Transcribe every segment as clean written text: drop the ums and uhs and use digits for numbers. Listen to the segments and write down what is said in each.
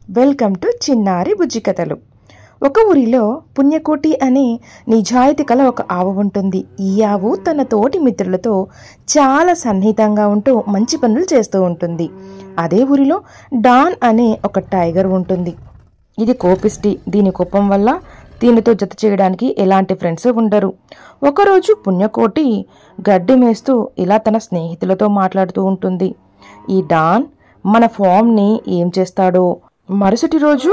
Welcome to చిన్నారి బుజ్జి కథలు. ఒక ఊరిలో పుణ్యకోటి అనే నిజాయితీ కల ఒక ఆవు ఉంటుంది. ఈ ఆవు తన తోటి మిత్రులతో చాలా సన్నిహితంగా ఉంటూ మంచి పనులు చేస్తూ ఉంటుంది. అదే ఊరిలో డాన్ అనే ఒక టైగర్ ఉంటుంది. ఇది కోపిష్టి. దీని కోపం వల్ల దీనితో జత చేయడానికి ఎలాంటి ఫ్రెండ్స్ ఉండరు. ఒకరోజు పుణ్యకోటి గడ్డి మేస్తూ ఇలా తన స్నేహితులతో మాట్లాడుతూ ఉంటుంది. ఈ డాన్ మన ఫామ్ని ఏం చేస్తాడో. మరుసటి రోజు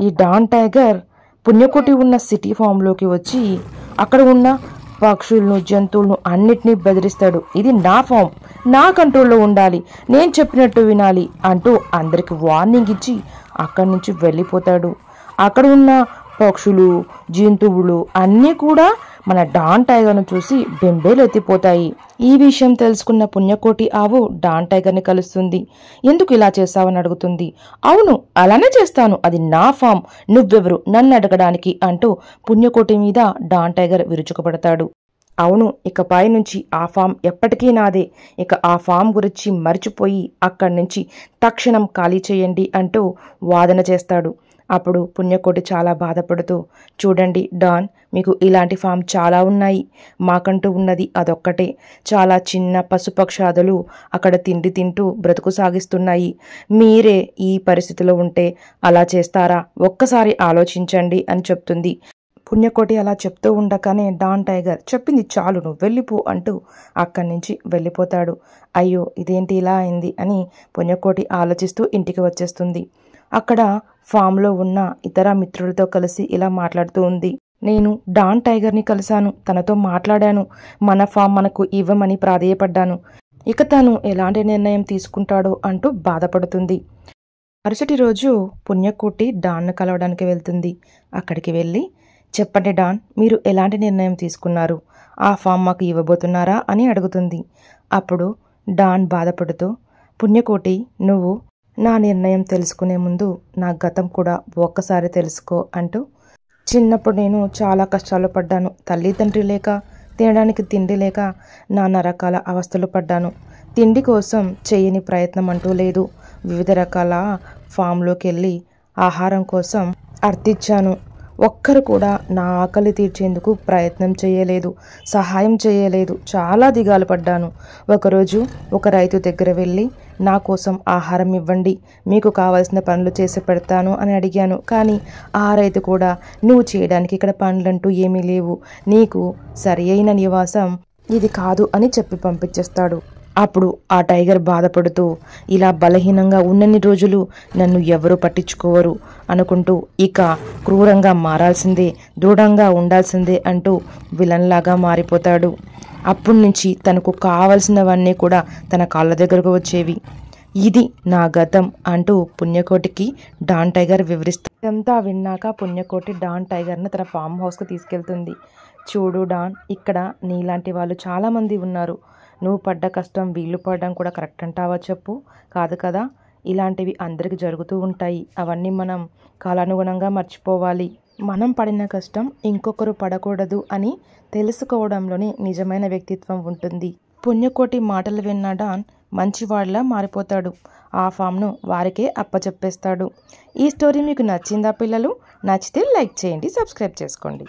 ఈ డాన్ టైగర్ పుణ్యకోటి ఉన్న సిటీ ఫామ్లోకి వచ్చి అక్కడ ఉన్న పక్షులను జంతువులను అన్నిటినీ బెదిరిస్తాడు. ఇది నా ఫామ్, నా కంట్రోల్లో ఉండాలి, నేను చెప్పినట్టు వినాలి అంటూ అందరికి వార్నింగ్ ఇచ్చి అక్కడి నుంచి వెళ్ళిపోతాడు. అక్కడ ఉన్న పక్షులు జంతువులు అన్నీ కూడా మన డాన్ టైగర్ను చూసి బెంబేలెత్తిపోతాయి. ఈ విషయం తెలుసుకున్న పుణ్యకోటి ఆవు డాన్ టైగర్ని కలుస్తుంది. ఎందుకు ఇలా చేస్తావని అడుగుతుంది. అవును, అలానే చేస్తాను, అది నా ఫామ్, నువ్వెవరు నన్ను అడగడానికి అంటూ పుణ్యకోటి మీద డాన్ టైగర్ విరుచుకుపడతాడు. అవును, ఇకపై నుంచి ఆ ఫామ్ ఎప్పటికీ నాదే, ఇక ఆ ఫామ్ గురించి మర్చిపోయి అక్కడి నుంచి తక్షణం ఖాళీ చేయండి అంటూ వాదన చేస్తాడు. అప్పుడు పుణ్యకోటి చాలా బాధపడుతూ, చూడండి డాన్, మీకు ఇలాంటి ఫామ్ చాలా ఉన్నాయి, మాకంటూ ఉన్నది అదొక్కటే. చాలా చిన్న పశుపక్షాదులు అక్కడ తిండి తింటూ బ్రతుకు సాగిస్తున్నాయి. మీరే ఈ పరిస్థితిలో ఉంటే అలా చేస్తారా? ఒక్కసారి ఆలోచించండి అని చెప్తుంది. పుణ్యకోటి అలా చెప్తూ ఉండగానే డాన్ టైగర్ చెప్పింది చాలు, నువ్వు వెళ్ళిపో అంటూ అక్కడి నుంచి వెళ్ళిపోతాడు. అయ్యో, ఇదేంటి ఇలా అయింది అని పుణ్యకోటి ఆలోచిస్తూ ఇంటికి వచ్చేస్తుంది. అక్కడ ఫామ్లో ఉన్న ఇతర మిత్రులతో కలిసి ఇలా మాట్లాడుతూ ఉంది. నేను డాన్ టైగర్ని కలిశాను, తనతో మాట్లాడాను, మన ఫామ్ మనకు ఇవ్వమని ప్రాధేయపడ్డాను. ఇక తను ఎలాంటి నిర్ణయం తీసుకుంటాడో అంటూ బాధపడుతుంది. మరుసటి రోజు పుణ్యకోటి డాన్ను కలవడానికి వెళ్తుంది. అక్కడికి వెళ్ళి, చెప్పండి డాన్, మీరు ఎలాంటి నిర్ణయం తీసుకున్నారు? ఆ ఫామ్ మాకు ఇవ్వబోతున్నారా అని అడుగుతుంది. అప్పుడు డాన్ బాధపడుతూ, పుణ్యకోటి, నువ్వు నా నిర్ణయం తెలుసుకునే ముందు నా గతం కూడా ఒక్కసారి తెలుసుకో అంటూ, చిన్నప్పుడు నేను చాలా కష్టాలు పడ్డాను. తల్లిదండ్రి లేక, తినడానికి తిండి లేక నానా రకాల అవస్థలు పడ్డాను. తిండి కోసం చేయని ప్రయత్నం అంటూ లేదు. వివిధ రకాల ఫామ్లోకి వెళ్ళి ఆహారం కోసం అర్థించాను. ఒక్కరు కూడా నా ఆకలి తీర్చేందుకు ప్రయత్నం చేయలేదు, సహాయం చేయలేదు. చాలా దిగాలు పడ్డాను. ఒకరోజు ఒక రైతు దగ్గర వెళ్ళి, నా కోసం ఆహారం ఇవ్వండి, మీకు కావాల్సిన పనులు చేసి పెడతాను అని అడిగాను. కానీ ఆ రైతు కూడా, నువ్వు చేయడానికి ఇక్కడ పనులంటూ ఏమీ లేవు, నీకు సరి అయిన నివాసం ఇది కాదు అని చెప్పి పంపించేస్తాడు. అప్పుడు ఆ టైగర్ బాధపడుతూ, ఇలా బలహీనంగా ఉన్నన్ని రోజులు నన్ను ఎవరూ పట్టించుకోవరు అనుకుంటూ ఇక క్రూరంగా మారాల్సిందే, దృఢంగా ఉండాల్సిందే అంటూ విలన్లాగా మారిపోతాడు. అప్పటి నుంచి తనకు కావలసినవన్నీ కూడా తన కాళ్ళ దగ్గరకు వచ్చేవి. ఇది నా గతం అంటూ పుణ్యకోటికి డాన్ టైగర్ వివరిస్తుంది. ఇదంతా విన్నాక పుణ్యకోటి డాన్ టైగర్ని తన ఫామ్ హౌస్కి తీసుకెళ్తుంది. చూడు డాన్, ఇక్కడ నీలాంటి వాళ్ళు చాలామంది ఉన్నారు. నువ్వు పడ్డ కష్టం వీళ్ళు పడడం కూడా కరెక్ట్ అంటావా చెప్పు? కాదు కదా, ఇలాంటివి అందరికీ జరుగుతూ ఉంటాయి. అవన్నీ మనం కాలానుగుణంగా మర్చిపోవాలి. మనం పడిన కష్టం ఇంకొకరు పడకూడదు అని తెలుసుకోవడంలోనే నిజమైన వ్యక్తిత్వం ఉంటుంది. పుణ్యకోటి మాటలు విన్న డాన్ మంచివాడిలా మారిపోతాడు. ఆ ఫామ్ను వారికే అప్పచెప్పేస్తాడు. ఈ స్టోరీ మీకు నచ్చిందా పిల్లలు? నచ్చితే లైక్ చేయండి, సబ్స్క్రైబ్ చేసుకోండి.